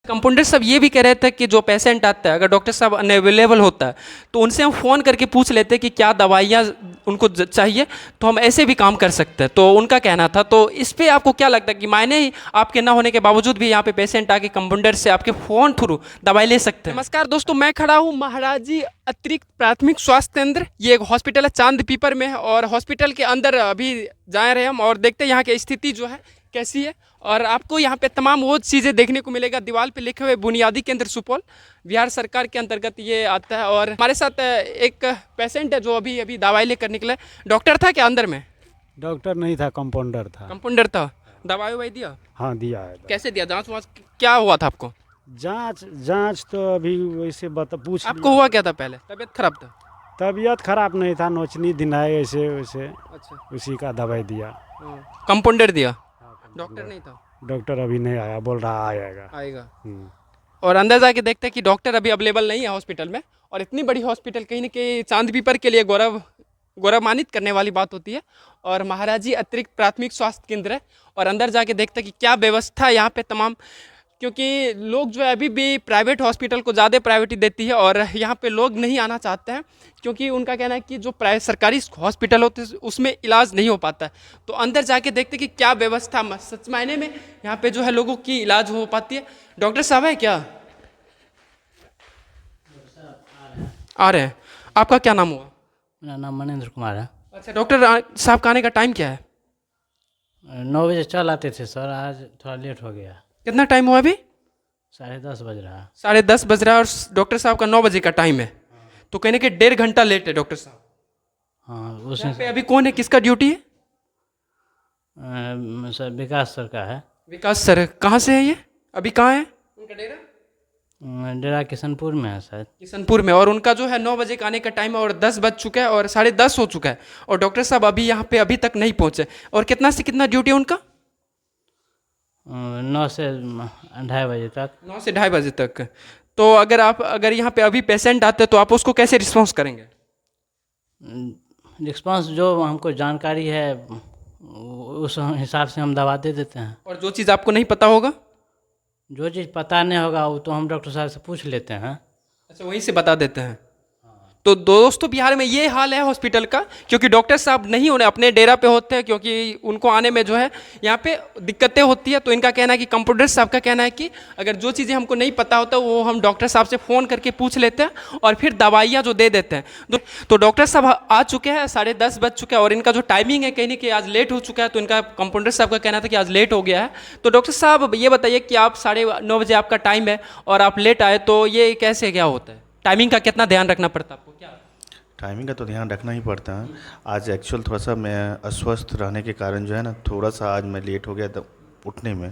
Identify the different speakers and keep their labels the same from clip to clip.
Speaker 1: Compounder साहब ये भी कह रहे थे कि जो पेशेंट आता है अगर डॉक्टर साहब अनअवेलेबल होता है तो उनसे हम फ़ोन करके पूछ लेते हैं कि क्या दवाइयाँ उनको चाहिए, तो हम ऐसे भी काम कर सकते हैं, तो उनका कहना था। तो इस पे आपको क्या लगता है कि मायने ही आपके ना होने के बावजूद भी यहाँ पे पेशेंट आके कंपाउंडर से आपके फ़ोन थ्रू दवाई ले सकते हैं? नमस्कार दोस्तों, मैं खड़ा हूँ महाराजी अतिरिक्त प्राथमिक स्वास्थ्य केंद्र। ये एक हॉस्पिटल है, चांद पीपर में है, और हॉस्पिटल के अंदर अभी जा रहे हैं हम और देखते हैं यहाँ की स्थिति जो है कैसी है। और आपको यहाँ पे तमाम वो चीज़ें देखने को मिलेगा। दीवार पे लिखे हुए बुनियादी केंद्र सुपौल बिहार सरकार के अंतर्गत ये आता है। और हमारे साथ एक पेशेंट है जो अभी अभी दवाई लेकर निकला है। डॉक्टर था क्या अंदर में?
Speaker 2: डॉक्टर नहीं था, कंपाउंडर था।
Speaker 1: कंपाउंडर था। दवाई ववाई दिया?
Speaker 2: हाँ, दिया है।
Speaker 1: कैसे दिया? जाँच वाँच क्या हुआ था आपको?
Speaker 2: जांच जांच तो अभी वैसे पूछ
Speaker 1: आपको हुआ क्या था पहले? तबीयत खराब था?
Speaker 2: तबीयत खराब नहीं था, नोचनी दिनाए ऐसे वैसे,
Speaker 1: अच्छा,
Speaker 2: उसी का दवाई दिया।
Speaker 1: कंपाउंडर दिया? डॉक्टर नहीं था?
Speaker 2: डॉक्टर अभी नहीं आया, बोल रहा आएगा।
Speaker 1: आएगा।
Speaker 2: हम्म।
Speaker 1: और अंदर जाके देखते हैं कि डॉक्टर अभी अवेलेबल नहीं है हॉस्पिटल में। और इतनी बड़ी हॉस्पिटल कहीं ना कहीं चांद पीपर के लिए गौरवान्वित करने वाली बात होती है। और महाराजी अतिरिक्त प्राथमिक स्वास्थ्य केंद्र है। और अंदर जाके देखते हैं कि क्या व्यवस्था है यहाँ पे तमाम, क्योंकि लोग जो है अभी भी प्राइवेट हॉस्पिटल को ज़्यादा प्रायोरिटी देती है और यहाँ पे लोग नहीं आना चाहते हैं, क्योंकि उनका कहना है कि जो सरकारी हॉस्पिटल होते हैं उसमें इलाज नहीं हो पाता है। तो अंदर जाके देखते हैं कि क्या व्यवस्था सच मायने में यहाँ पे जो है लोगों की इलाज हो पाती है। डॉक्टर साहब है क्या? आ रहे हैं। आपका क्या नाम हुआ?
Speaker 3: मेरा नाम मनेंद्र कुमार है।
Speaker 1: अच्छा, डॉक्टर साहब का आने का टाइम क्या है?
Speaker 3: 9 बजे चल आते थे सर, आज थोड़ा लेट हो गया।
Speaker 1: कितना टाइम हुआ अभी?
Speaker 3: 10:30 बज रहा है।
Speaker 1: 10:30 बज रहा है और डॉक्टर साहब का 9 बजे का टाइम है। तो कहने के 1.5 घंटा लेट है डॉक्टर साहब।
Speaker 3: हाँ,
Speaker 1: यहाँ
Speaker 3: उसमें
Speaker 1: पे अभी कौन है, किसका ड्यूटी है?
Speaker 3: सर विकास सर का है।
Speaker 1: विकास सर। कहाँ से है ये? अभी कहाँ है उनका डेरा?
Speaker 3: डेरा किशनपुर में है शायद।
Speaker 1: किशनपुर में। और उनका जो है 9 बजे का आने का टाइम है और 10 बज चुका है और 10:30 हो चुका है और डॉक्टर साहब अभी यहाँ पे अभी तक नहीं पहुँचे। और कितना से कितना ड्यूटी है उनका?
Speaker 3: 9 से 2:30 बजे तक।
Speaker 1: 9 से 2:30 बजे तक। तो अगर यहाँ पे अभी पेशेंट आते हैं तो आप उसको कैसे रिस्पॉन्स करेंगे?
Speaker 3: रिस्पांस जो हमको जानकारी है उस हिसाब से हम दवा दे देते हैं।
Speaker 1: और जो चीज़ आपको नहीं पता होगा?
Speaker 3: जो चीज़ पता नहीं होगा वो तो हम डॉक्टर साहब से पूछ लेते हैं।
Speaker 1: अच्छा, वहीं से बता देते हैं। तो दोस्तों बिहार में ये हाल है हॉस्पिटल का, क्योंकि डॉक्टर साहब नहीं होने अपने डेरा पे होते हैं, क्योंकि उनको आने में जो है यहाँ पे दिक्कतें होती है। तो इनका कहना है कि कंपाउंडर साहब का कहना है कि अगर जो चीज़ें हमको नहीं पता होता वो हम डॉक्टर साहब से फ़ोन करके पूछ लेते हैं और फिर दवाइयाँ जो दे देते हैं। तो डॉक्टर साहब आ चुके हैं, 10:30 बज चुका है और इनका जो टाइमिंग है कहीं ना कहीं आज लेट हो चुका है। तो इनका कंपाउंडर साहब का कहना था कि आज लेट हो गया है। तो डॉक्टर साहब ये बताइए कि आप 9:30 बजे आपका टाइम है और आप लेट आए, तो ये कैसे क्या होता है? टाइमिंग का कितना ध्यान रखना पड़ता है आपको? क्या
Speaker 4: टाइमिंग का तो ध्यान रखना ही पड़ता है। आज एक्चुअल थोड़ा सा मैं अस्वस्थ रहने के कारण जो है ना, थोड़ा सा आज मैं लेट हो गया था उठने में।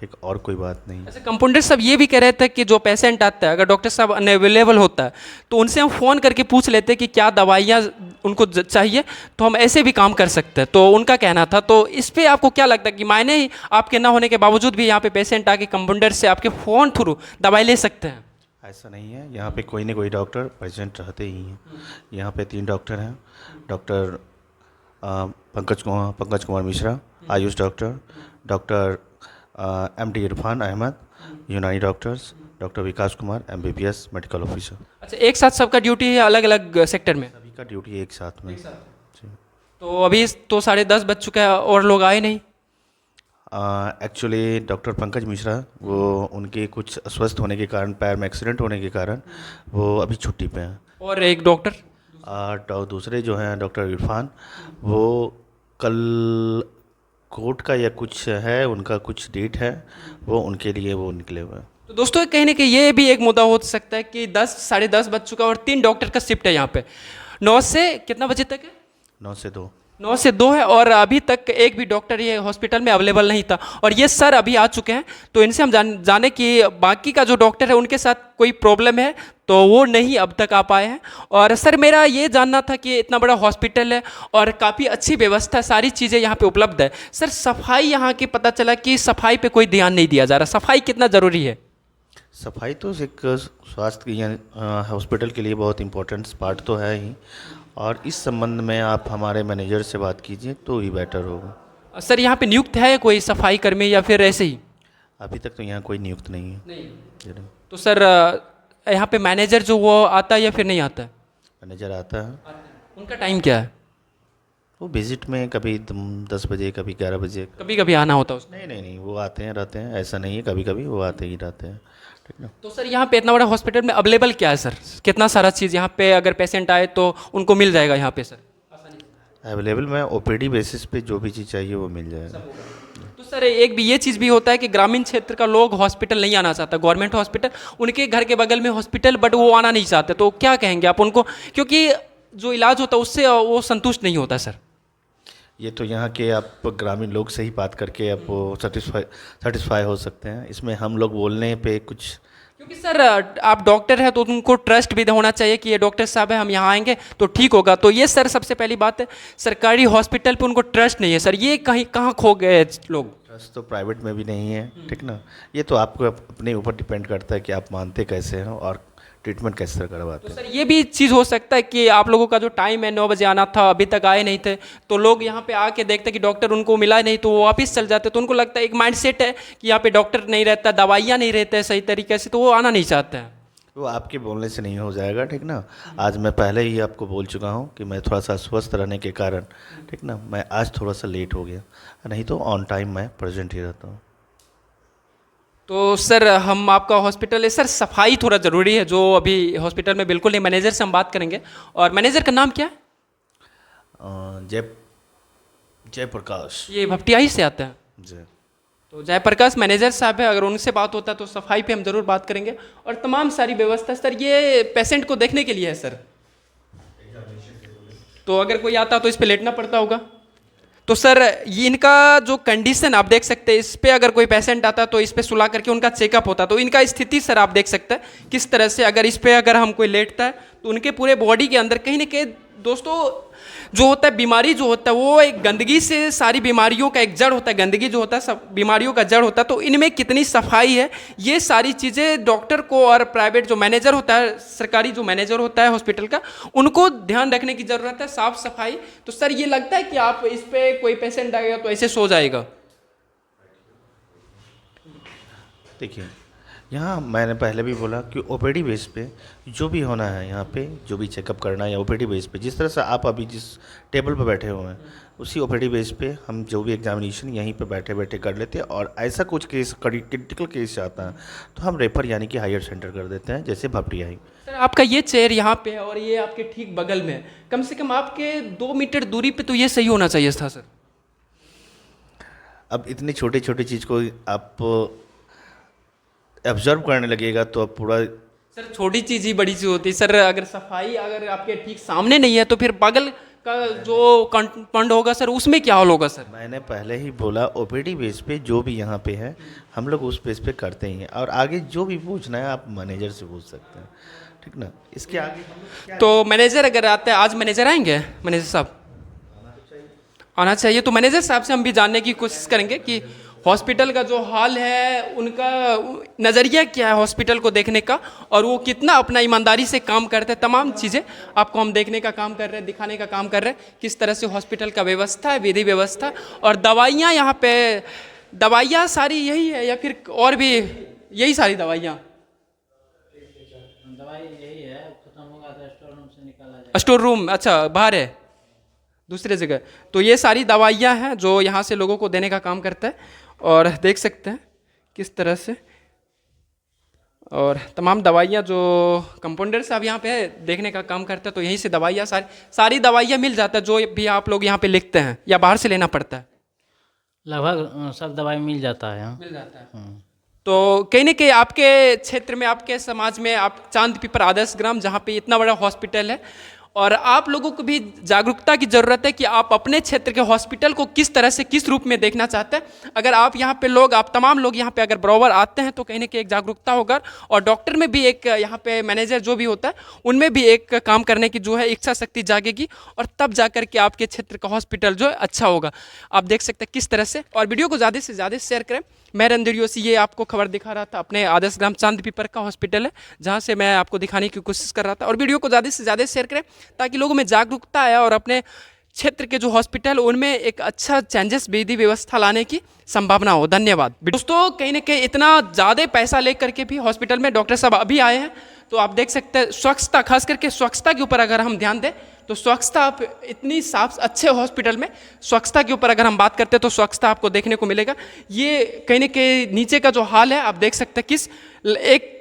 Speaker 4: ठीक, और कोई बात नहीं।
Speaker 1: अच्छा, कंपाउंडर साहब ये भी कह रहे थे कि जो पेशेंट आता है अगर डॉक्टर साहब अनअवेलेबल होता है तो उनसे हम फ़ोन करके पूछ लेते हैं कि क्या दवाइयाँ उनको चाहिए, तो हम ऐसे भी काम कर सकते हैं, तो उनका कहना था। तो इस पे आपको क्या लगता है कि मायने ही आपके ना होने के बावजूद भी यहाँ पे पेशेंट आके कंपाउंडर से आपके फ़ोन थ्रू दवाई ले सकते हैं?
Speaker 4: ऐसा नहीं है, यहाँ पे कोई ना कोई डॉक्टर प्रेजेंट रहते ही हैं। यहाँ पे 3 डॉक्टर हैं। Doctor Pankaj Kumar Mishra Ayush doctor, doctor MD Irfan Ahmed Unani doctors, doctor Vikas Kumar MBBS medical officer.
Speaker 1: अच्छा, एक साथ सबका ड्यूटी है अलग अलग सेक्टर में?
Speaker 4: सभी का ड्यूटी एक साथ में। जी।
Speaker 1: तो अभी तो 10:30 बज चुका है और लोग आए नहीं।
Speaker 4: एक्चुअली डॉक्टर पंकज मिश्रा वो उनके कुछ अस्वस्थ होने के कारण, पैर में एक्सीडेंट होने के कारण वो अभी छुट्टी पे हैं।
Speaker 1: और एक डॉक्टर?
Speaker 4: दूसरे जो हैं डॉक्टर इरफान, वो कल कोर्ट का या कुछ है, उनका कुछ डेट है, वो उनके लिए वो निकले हुए हैं।
Speaker 1: तो दोस्तों कहीं ना कहीं ये भी एक मुद्दा हो सकता है कि 10 10:30 बज चुका है और 3 डॉक्टर का शिफ्ट है यहाँ पे। 9 से कितना बजे तक है?
Speaker 4: 9 से 2।
Speaker 1: 9 से 2 है और अभी तक एक भी डॉक्टर ये हॉस्पिटल में अवेलेबल नहीं था। और ये सर अभी आ चुके हैं, तो इनसे हम जाने कि बाकी का जो डॉक्टर है उनके साथ कोई प्रॉब्लम है तो वो नहीं अब तक आ पाए हैं। और सर मेरा ये जानना था कि इतना बड़ा हॉस्पिटल है और काफ़ी अच्छी व्यवस्था, सारी चीज़ें यहाँ पे उपलब्ध है। सर सफाई यहाँ की पता चला कि सफाई पे कोई ध्यान नहीं दिया जा रहा, सफाई कितना ज़रूरी है?
Speaker 4: सफाई तो एक स्वास्थ्य यानी हॉस्पिटल के लिए बहुत इम्पोर्टेंट पार्ट तो है ही, और इस संबंध में आप हमारे मैनेजर से बात कीजिए तो ही बेटर होगा।
Speaker 1: सर यहाँ पे नियुक्त है कोई सफाई कर्मी या फिर ऐसे ही?
Speaker 4: अभी तक तो यहाँ कोई नियुक्त नहीं है।
Speaker 1: नहीं।
Speaker 4: जी नहीं।
Speaker 1: तो सर यहाँ पे मैनेजर जो वो आता है या फिर नहीं आता है?
Speaker 4: मैनेजर आता है,
Speaker 1: उनका टाइम क्या है?
Speaker 4: वो विजिट में कभी 10 बजे, कभी 11 बजे।
Speaker 1: कभी कभी आना होता है उसको?
Speaker 4: नहीं नहीं नहीं, वो आते हैं रहते हैं, ऐसा नहीं है, कभी कभी वो आते ही रहते हैं। ठीक ना।
Speaker 1: तो सर यहाँ पे इतना बड़ा हॉस्पिटल में अवेलेबल क्या है सर? कितना सारा चीज़ यहाँ पे अगर पेशेंट आए तो उनको मिल जाएगा यहाँ पे सर?
Speaker 4: अवेलेबल में ओपीडी बेसिस पे जो भी चीज़ चाहिए वो मिल जाएगा।
Speaker 1: तो सर एक भी ये चीज़ भी होता है कि ग्रामीण क्षेत्र का लोग हॉस्पिटल नहीं आना चाहता, गवर्नमेंट हॉस्पिटल, उनके घर के बगल में हॉस्पिटल, बट वो आना नहीं चाहते, तो क्या कहेंगे आप उनको? क्योंकि जो इलाज होता है उससे वो संतुष्ट नहीं होता सर।
Speaker 4: ये तो यहाँ के आप ग्रामीण लोग से ही बात करके आप सेटिस्फाई हो सकते हैं। इसमें हम लोग बोलने पे कुछ,
Speaker 1: क्योंकि सर आप डॉक्टर हैं तो उनको ट्रस्ट भी होना चाहिए कि ये डॉक्टर साहब है, हम यहाँ आएंगे तो ठीक होगा। तो ये सर सबसे पहली बात है, सरकारी हॉस्पिटल पे उनको ट्रस्ट नहीं है सर। ये कहीं कहाँ खो गए लोग?
Speaker 4: ट्रस्ट तो प्राइवेट में भी नहीं है। ठीक ना। ये तो आपको अपने ऊपर डिपेंड करता है कि आप मानते कैसे हैं और ट्रीटमेंट कैसे तरह करवाते
Speaker 1: तो
Speaker 4: हैं।
Speaker 1: सर ये भी चीज़ हो सकता है कि आप लोगों का जो टाइम है 9 बजे आना था, अभी तक आए नहीं थे, तो लोग यहाँ पे आके देखते कि डॉक्टर उनको मिला नहीं तो वो वापस चल जाते, तो उनको लगता है एक माइंड सेट है कि यहाँ पे डॉक्टर नहीं रहता, दवाइयाँ नहीं रहते हैं सही तरीके से, तो वो आना नहीं चाहते हैं।
Speaker 4: वो आपके बोलने से नहीं हो जाएगा। ठीक ना। आज मैं पहले ही आपको बोल चुका हूँ कि मैं थोड़ा सा स्वस्थ रहने के कारण, ठीक ना, मैं आज थोड़ा सा लेट हो गया, नहीं तो ऑन टाइम मैं प्रेजेंट ही रहता हूँ।
Speaker 1: तो सर हम आपका हॉस्पिटल है सर, सफाई थोड़ा ज़रूरी है जो अभी हॉस्पिटल में बिल्कुल नहीं। मैनेजर से हम बात करेंगे। और मैनेजर का नाम क्या है?
Speaker 4: जय जयप्रकाश।
Speaker 1: ये भपटियाही से आता है।
Speaker 4: जी।
Speaker 1: तो जयप्रकाश मैनेजर साहब है, अगर उनसे बात होता है तो सफाई पे हम ज़रूर बात करेंगे। और तमाम सारी व्यवस्था सर ये पेशेंट को देखने के लिए है सर, तो अगर कोई आता तो इस पे लेटना पड़ता होगा। तो सर ये इनका जो कंडीशन आप देख सकते हैं, इस पे अगर कोई पेशेंट आता तो इस पे सुला करके उनका चेकअप होता, तो इनका स्थिति सर आप देख सकते हैं किस तरह से। अगर इस पे अगर हम कोई लेटता है तो उनके पूरे बॉडी के अंदर कहीं ना कहीं दोस्तों जो होता है बीमारी जो होता है वो एक गंदगी से, सारी बीमारियों का एक जड़ होता है, गंदगी जो होता है सब बीमारियों का जड़ होता है। तो इनमें कितनी सफाई है, ये सारी चीज़ें डॉक्टर को और प्राइवेट जो मैनेजर होता है, सरकारी जो मैनेजर होता है हॉस्पिटल का, उनको ध्यान रखने की ज़रूरत है, साफ सफाई। तो सर ये लगता है कि आप इस पर कोई पेशेंट आएगा तो ऐसे सो जाएगा?
Speaker 4: देखिए, यहाँ मैंने पहले भी बोला कि ओपीडी बेस पे जो भी होना है, यहाँ पे जो भी चेकअप करना है या ओपीडी बेस पे, जिस तरह से आप अभी जिस टेबल पर बैठे हुए हैं उसी ओपीडी बेस पे हम जो भी एग्जामिनेशन यहीं पे बैठे बैठे कर लेते हैं। और ऐसा कुछ केस क्रिटिकल केस आता है तो हम रेफर यानी कि हायर सेंटर कर देते हैं, जैसे भपटियाही।
Speaker 1: सर आपका ये चेयर यहाँ पे है और ये आपके ठीक बगल में है, कम से कम आपके 2 मीटर दूरी पे तो ये सही होना चाहिए था सर।
Speaker 4: अब इतनी छोटी छोटी चीज़ को आप ऑब्जर्व करने लगेगा तो अब पूरा।
Speaker 1: सर छोटी चीज़ ही बड़ी चीज़ होती है सर। अगर सफाई अगर आपके ठीक सामने नहीं है तो फिर बगल का जो कंपाउंड होगा सर उसमें क्या हाल होगा सर?
Speaker 4: मैंने पहले ही बोला ओपीडी बेस पे जो भी यहाँ पे है हम लोग उस बेस पे करते ही हैं, और आगे जो भी पूछना है आप मैनेजर से पूछ सकते हैं। ठीक ना। इसके आगे
Speaker 1: तो मैनेजर अगर आते हैं, आज मैनेजर आएंगे? मैनेजर साहब आना चाहिए। तो मैनेजर साहब से हम भी जानने की कोशिश करेंगे कि हॉस्पिटल का जो हाल है, उनका नज़रिया क्या है हॉस्पिटल को देखने का, और वो कितना अपना ईमानदारी से काम करते हैं। तमाम चीज़ें आपको हम देखने का काम कर रहे हैं, दिखाने का काम कर रहे हैं किस तरह से हॉस्पिटल का व्यवस्था है, विधि व्यवस्था। और दवाइयाँ यहाँ पे, दवाइयाँ सारी यही है या फिर और भी यही सारी दवाइयाँ?
Speaker 3: दवाई यही है, खत्म होगा तो स्टोर रूम से निकाला जाएगा।
Speaker 1: स्टोर रूम अच्छा बाहर है दूसरे जगह। तो ये सारी दवाइयाँ हैं जो यहाँ से लोगों को देने का काम करता है, और देख सकते हैं किस तरह से। और तमाम दवाइयाँ जो कंपाउंडर साहब यहाँ पे देखने का काम करते हैं, तो यहीं से दवाइयाँ सारी दवाइयाँ मिल जाता है जो भी आप लोग यहाँ पे लिखते हैं, या बाहर से लेना पड़ता है?
Speaker 3: लगभग सब दवाई मिल जाता है यहाँ।
Speaker 1: मिल जाता है। तो कहीं ना कहीं आपके क्षेत्र में, आपके समाज में, आप चांदपीपर आदर्श ग्राम जहाँ पे इतना बड़ा हॉस्पिटल है, और आप लोगों को भी जागरूकता की ज़रूरत है कि आप अपने क्षेत्र के हॉस्पिटल को किस तरह से, किस रूप में देखना चाहते हैं। अगर आप यहाँ पे लोग, आप तमाम लोग यहाँ पे अगर बराबर आते हैं तो कहीं ना कहीं एक जागरूकता होगा, और डॉक्टर में भी एक, यहाँ पे मैनेजर जो भी होता है उनमें भी एक काम करने की जो है इच्छा शक्ति जागेगी, और तब जा कर के आपके क्षेत्र का हॉस्पिटल जो है अच्छा होगा। आप देख सकते हैं किस तरह से। और वीडियो को ज़्यादा से ज़्यादा शेयर करें। मैं रणधीर जोशी ये आपको खबर दिखा रहा था, अपने आदर्श ग्राम चांदपीपर का हॉस्पिटल है जहाँ से मैं आपको दिखाने की कोशिश कर रहा था। और वीडियो को ज़्यादा से ज़्यादा शेयर करें ताकि लोगों में जागरूकता आए और अपने क्षेत्र के जो हॉस्पिटल उनमें एक अच्छा चेंजेस विधि व्यवस्था लाने की संभावना हो। धन्यवाद दोस्तों। कहीं ना कहीं इतना ज़्यादा पैसा लेकर के भी हॉस्पिटल में डॉक्टर साहब अभी आए हैं, तो आप देख सकते हैं स्वच्छता, खास करके स्वच्छता के ऊपर अगर हम ध्यान दें तो स्वच्छता आप इतनी साफ, अच्छे हॉस्पिटल में स्वच्छता के ऊपर अगर हम बात करते हैं तो स्वच्छता आपको देखने को मिलेगा। ये कहीं ना कहीं नीचे का जो हाल है आप देख सकते हैं, किस एक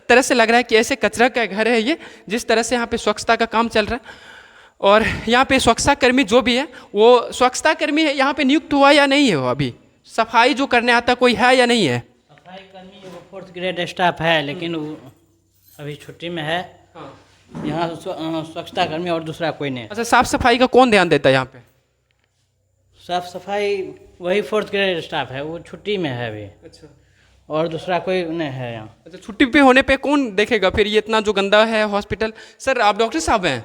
Speaker 1: तरह से लग रहा है कि ऐसे कचरा का घर है ये, जिस तरह से यहाँ पे स्वच्छता का काम चल रहा है। और यहाँ पे स्वच्छता कर्मी जो भी है वो स्वच्छता कर्मी है, यहाँ पे नियुक्त हुआ या नहीं है, वो अभी सफाई जो करने आता कोई है या नहीं है?
Speaker 3: सफाई कर्मी वो 4th ग्रेड स्टाफ है, लेकिन वो अभी छुट्टी में है। यहाँ स्वच्छता कर्मी और दूसरा कोई नहीं।
Speaker 1: अच्छा, साफ सफाई का कौन ध्यान देता है यहाँ पे?
Speaker 3: साफ सफाई वही 4th ग्रेड स्टाफ है, वो छुट्टी में है अभी।
Speaker 1: अच्छा,
Speaker 3: और दूसरा कोई नहीं है यहाँ।
Speaker 1: अच्छा, छुट्टी पे होने पे कौन देखेगा फिर ये इतना जो गंदा है हॉस्पिटल? सर आप डॉक्टर साहब हैं?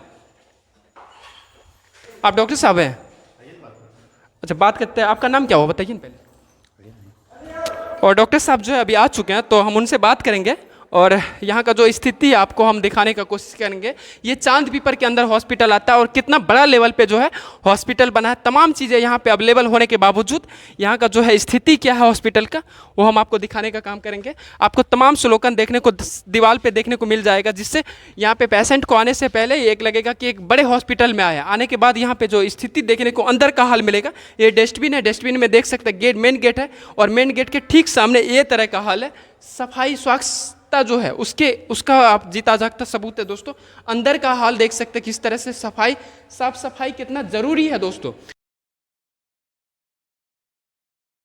Speaker 1: आप डॉक्टर साहब हैं? अच्छा, बात करते हैं। आपका नाम क्या हुआ बताइए ना पहले। और डॉक्टर साहब जो है अभी आ चुके हैं, तो हम उनसे बात करेंगे और यहाँ का जो स्थिति आपको हम दिखाने का कोशिश करेंगे। ये चांद पीपर के अंदर हॉस्पिटल आता है और कितना बड़ा लेवल पे जो है हॉस्पिटल बना है। तमाम चीज़ें यहाँ पे अवेलेबल होने के बावजूद यहाँ का जो है स्थिति क्या है हॉस्पिटल का, वो हम आपको दिखाने का काम करेंगे। आपको तमाम स्लोगन देखने को दीवार पे देखने को मिल जाएगा, जिससे यहाँ पे पेशेंट को आने से पहले एक लगेगा कि एक बड़े हॉस्पिटल में आया। आने के बाद यहाँ पे जो स्थिति देखने को अंदर का हाल मिलेगा। ये डस्टबिन है, डस्टबिन में देख सकते हैं गेट, मेन गेट है और मेन गेट के ठीक सामने ये तरह का हाल है। सफाई स्वच्छता जो है उसका आप जीता जागता सबूत है दोस्तों। अंदर का हाल देख सकते हैं किस तरह से सफाई, साफ सफाई कितना ज़रूरी है दोस्तों।